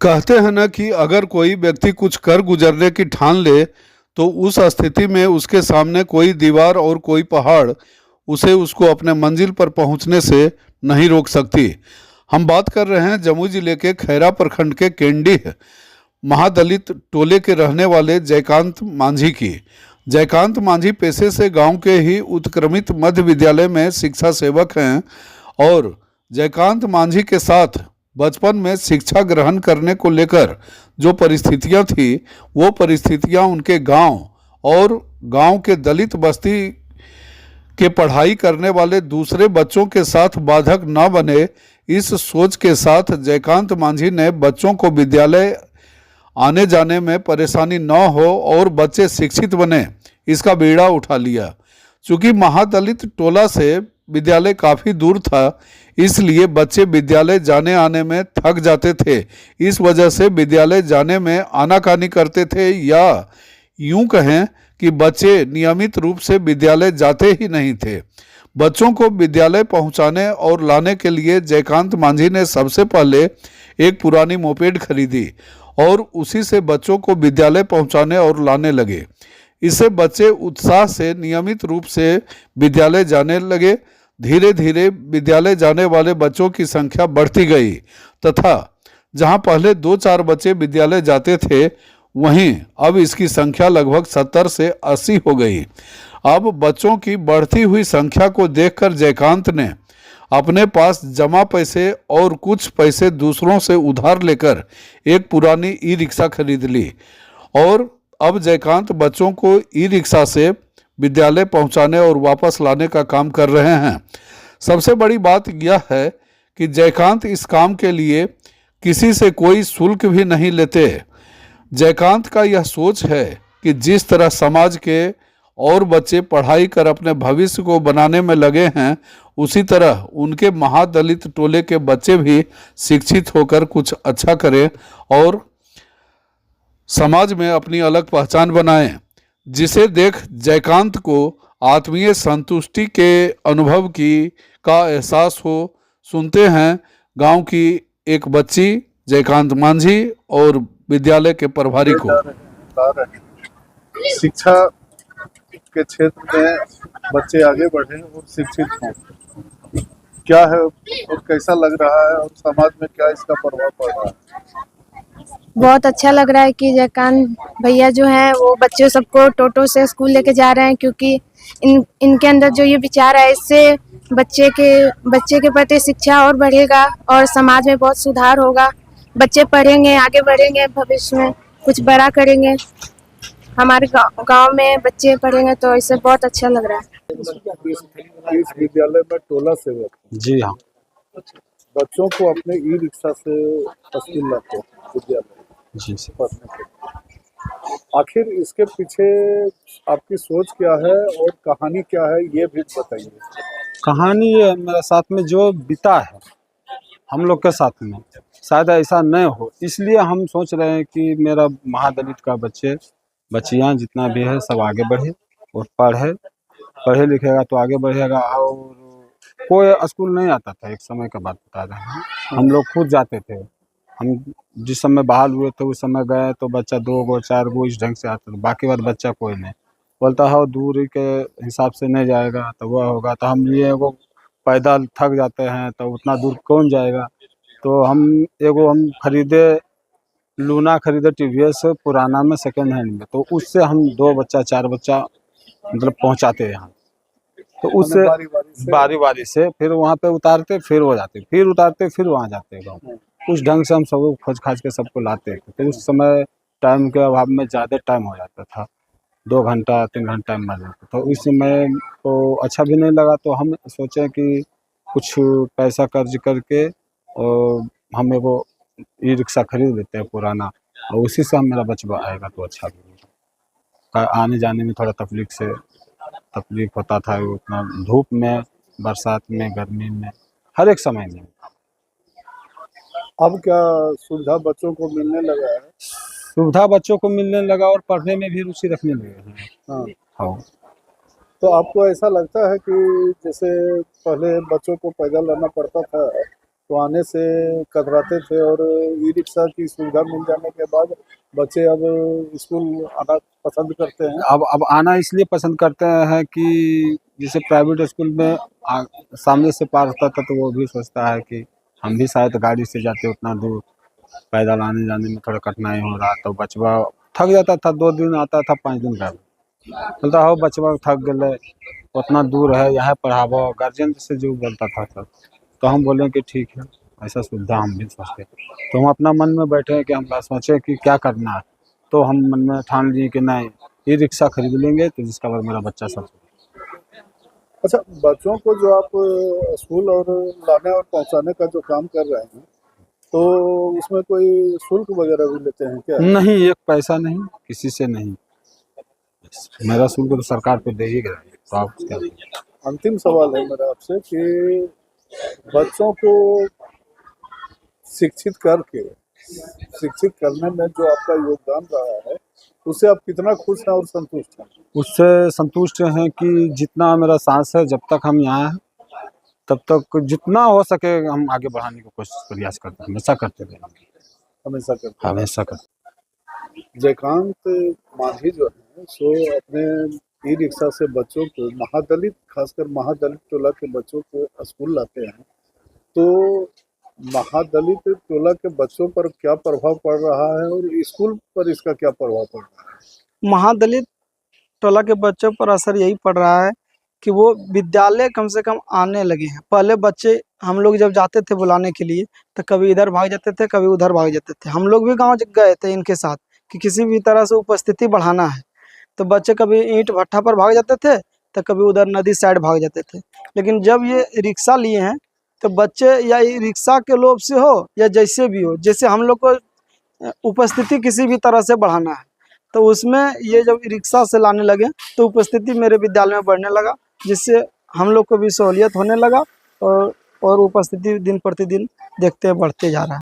कहते हैं ना कि अगर कोई व्यक्ति कुछ कर गुजरने की ठान ले तो उस स्थिति में उसके सामने कोई दीवार और कोई पहाड़ उसे उसको अपने मंजिल पर पहुंचने से नहीं रोक सकती। हम बात कर रहे हैं जमुई जिले के खैरा प्रखंड के केंडीह महादलित टोले के रहने वाले जयकांत मांझी की। जयकांत मांझी पेशे से गांव के ही उत्क्रमित मध्य विद्यालय में शिक्षा सेवक हैं और जयकांत मांझी के साथ बचपन में शिक्षा ग्रहण करने को लेकर जो परिस्थितियां थी वो परिस्थितियां उनके गांव और गांव के दलित बस्ती के पढ़ाई करने वाले दूसरे बच्चों के साथ बाधक न बने, इस सोच के साथ जयकांत मांझी ने बच्चों को विद्यालय आने जाने में परेशानी न हो और बच्चे शिक्षित बने, इसका बीड़ा उठा लिया। चूँकि महादलित टोला से विद्यालय काफ़ी दूर था, इसलिए बच्चे विद्यालय जाने आने में थक जाते थे। इस वजह से विद्यालय जाने में आनाकानी करते थे, या यूं कहें कि बच्चे नियमित रूप से विद्यालय जाते ही नहीं थे। बच्चों को विद्यालय पहुंचाने और लाने के लिए जयकांत मांझी ने सबसे पहले एक पुरानी मोपेड खरीदी और उसी से बच्चों को विद्यालय पहुंचाने और लाने लगे। इससे बच्चे उत्साह से नियमित रूप से विद्यालय जाने लगे। धीरे धीरे विद्यालय जाने वाले बच्चों की संख्या बढ़ती गई तथा जहां पहले 2-4 बच्चे विद्यालय जाते थे, वहीं अब इसकी संख्या लगभग 70 से 80 हो गई। अब बच्चों की बढ़ती हुई संख्या को देखकर जयकांत ने अपने पास जमा पैसे और कुछ पैसे दूसरों से उधार लेकर एक पुरानी ई रिक्शा खरीद ली और अब जयकांत बच्चों को ई रिक्शा से विद्यालय पहुंचाने और वापस लाने का काम कर रहे हैं। सबसे बड़ी बात यह है कि जयकांत इस काम के लिए किसी से कोई शुल्क भी नहीं लेते। जयकांत का यह सोच है कि जिस तरह समाज के और बच्चे पढ़ाई कर अपने भविष्य को बनाने में लगे हैं, उसी तरह उनके महादलित टोले के बच्चे भी शिक्षित होकर कुछ अच्छा करें और समाज में अपनी अलग पहचान बनाएं, जिसे देख जयकांत को आत्मीय संतुष्टि के अनुभव का एहसास हो। सुनते हैं गांव की एक बच्ची जयकांत मांझी और विद्यालय के प्रभारी को। शिक्षा के क्षेत्र में बच्चे आगे बढ़े और शिक्षित हों, क्या है और कैसा लग रहा है और समाज में क्या इसका प्रभाव पड़ रहा है? बहुत अच्छा लग रहा है कि जयकांत भैया जो हैं वो बच्चों सबको टोटो से स्कूल लेके जा रहे हैं, क्योंकि इनके अंदर जो ये विचार है इससे बच्चे के प्रति शिक्षा और बढ़ेगा और समाज में बहुत सुधार होगा। बच्चे पढ़ेंगे, आगे बढ़ेंगे, भविष्य में कुछ बड़ा करेंगे। हमारे गांव में बच्चे पढ़ेंगे तो इससे बहुत अच्छा लग रहा है। इस विद्यालय में टोला सेवक जी हाँ, बच्चों को अपने ई रिक्शा से स्कूल लाते हैं विद्यालय जी पढ़ने के लिए। आखिर इसके पीछे आपकी सोच क्या है और कहानी क्या है, ये भी बताइए। कहानी ये है, मेरे साथ में जो बीता है हम लोग के साथ में शायद ऐसा न हो, इसलिए हम सोच रहे हैं कि मेरा महादलित का बच्चियाँ जितना भी है सब आगे बढ़े और पढ़े लिखेगा तो आगे बढ़ेगा। और कोई स्कूल नहीं आता था, एक समय का बात बता रहे हैं, हम लोग खुद जाते थे। हम जिस समय बहाल हुए थे उस समय गए तो बच्चा 2 गो 4 गो इस ढंग से आता था, बाकी बार बच्चा कोई नहीं बोलता है दूरी के हिसाब से नहीं जाएगा तो वह होगा। तो हम ये एगो पैदल थक जाते हैं तो उतना दूर कौन जाएगा, तो हम खरीदे लूना खरीदे टीवीएस पुराना में सेकेंड हैंड में, तो उससे हम 2 बच्चा 4 बच्चा मतलब पहुंचाते हैं यहाँ। तो उससे बारी से फिर वहाँ पे उतारते, फिर वो जाते, फिर उतारते, फिर वहाँ जाते गाँव। उस ढंग से हम सबको खोज खाज के सबको लाते थे। तो उस समय टाइम के अभाव में ज़्यादा टाइम हो जाता था, 2 घंटा 3 घंटा में जाता। तो इस समय तो अच्छा भी नहीं लगा, तो हम सोचे कि कुछ पैसा कर्ज करके और हम एगो ई रिक्शा खरीद लेते हैं पुराना, और उसी से हम मेरा बचवा आएगा तो अच्छा लगेगा। आने जाने में थोड़ा तकलीफ होता था, उतना धूप में, बरसात में, गर्मी में, हर एक समय में। अब क्या सुविधा बच्चों को मिलने लगा है? सुविधा बच्चों को मिलने लगा और पढ़ने में भी रुचि रखने लगे हैं। हाँ। तो आपको ऐसा लगता है कि जैसे पहले बच्चों को पैदल लाना पड़ता था तो आने से कतराते थे, और ई रिक्शा की सुविधा मिल जाने के बाद बच्चे अब स्कूल आना पसंद करते हैं। अब आना इसलिए पसंद करते हैं कि जैसे प्राइवेट स्कूल में सामने से पार होता था तो वो भी सोचता है कि हम भी शायद गाड़ी से जाते उतना दूर, पैदल आने जाने में थोड़ा कठिनाई हो रहा, तो बचवा थक जाता था, 2 दिन आता था 5 दिन का बोलता हो बचवा थक गए, उतना दूर है यहाँ पढ़ाबो, गार्जियन से जो बोलता था सब। तो हम बोले कि ठीक है, ऐसा सुविधा हम भी सोचते हैं। तो हम अपना मन में बैठे हैं कि हम सोचे कि क्या करना है, तो हम मन में ठान लिए कि नहीं ई रिक्शा खरीद लेंगे, तो जिसका बाद मेरा बच्चा सब। अच्छा, बच्चों को जो आप स्कूल और लाने और पहुंचाने का जो काम कर रहे हैं, तो उसमें कोई शुल्क वगैरह भी लेते हैं क्या? नहीं, एक पैसा नहीं, किसी से नहीं, मेरा शुल्क तो सरकार पे दे ही गया है, तो आप क्या। अंतिम सवाल है मेरा आपसे कि बच्चों को शिक्षित करने में जो आपका योगदान रहा है, उससे आप कितना खुश हैं और संतुष्ट हैं? उससे संतुष्ट हैं कि जितना मेरा सांस है, जब तक हम यहाँ हैं तब तक जितना हो सके हम आगे बढ़ाने की कोशिश प्रयास करते हैं, हमेशा करते रहेंगे, हमेशा करते हैं। हमेशा करते। जयकांत मांझी जो है सो अपने ई रिक्शा से बच्चों को, खासकर महादलित टोला के बच्चों को स्कूल लाते हैं, तो महादलित टोला के बच्चों पर क्या प्रभाव पड़ रहा है और स्कूल पर इसका क्या प्रभाव पड़ रहा है? महादलित टोला के बच्चों पर असर यही पड़ रहा है कि वो विद्यालय कम से कम आने लगे हैं। पहले बच्चे हम लोग जब जाते थे बुलाने के लिए तो कभी इधर भाग जाते थे, कभी उधर भाग जाते थे। हम लोग भी गांव गए थे इनके साथ कि किसी भी तरह से उपस्थिति बढ़ाना है, तो बच्चे कभी ईंट भट्ठा पर भाग जाते थे तो कभी उधर नदी साइड भाग जाते थे। लेकिन जब ये रिक्शा लिए हैं तो बच्चे या रिक्शा के लोभ से हो या जैसे भी हो, जैसे हम लोग को उपस्थिति किसी भी तरह से बढ़ाना है, तो उसमें ये जब रिक्शा से लाने लगे तो उपस्थिति मेरे विद्यालय में बढ़ने लगा, जिससे हम लोग को भी सहूलियत होने लगा और उपस्थिति दिन प्रतिदिन देखते बढ़ते जा रहा है।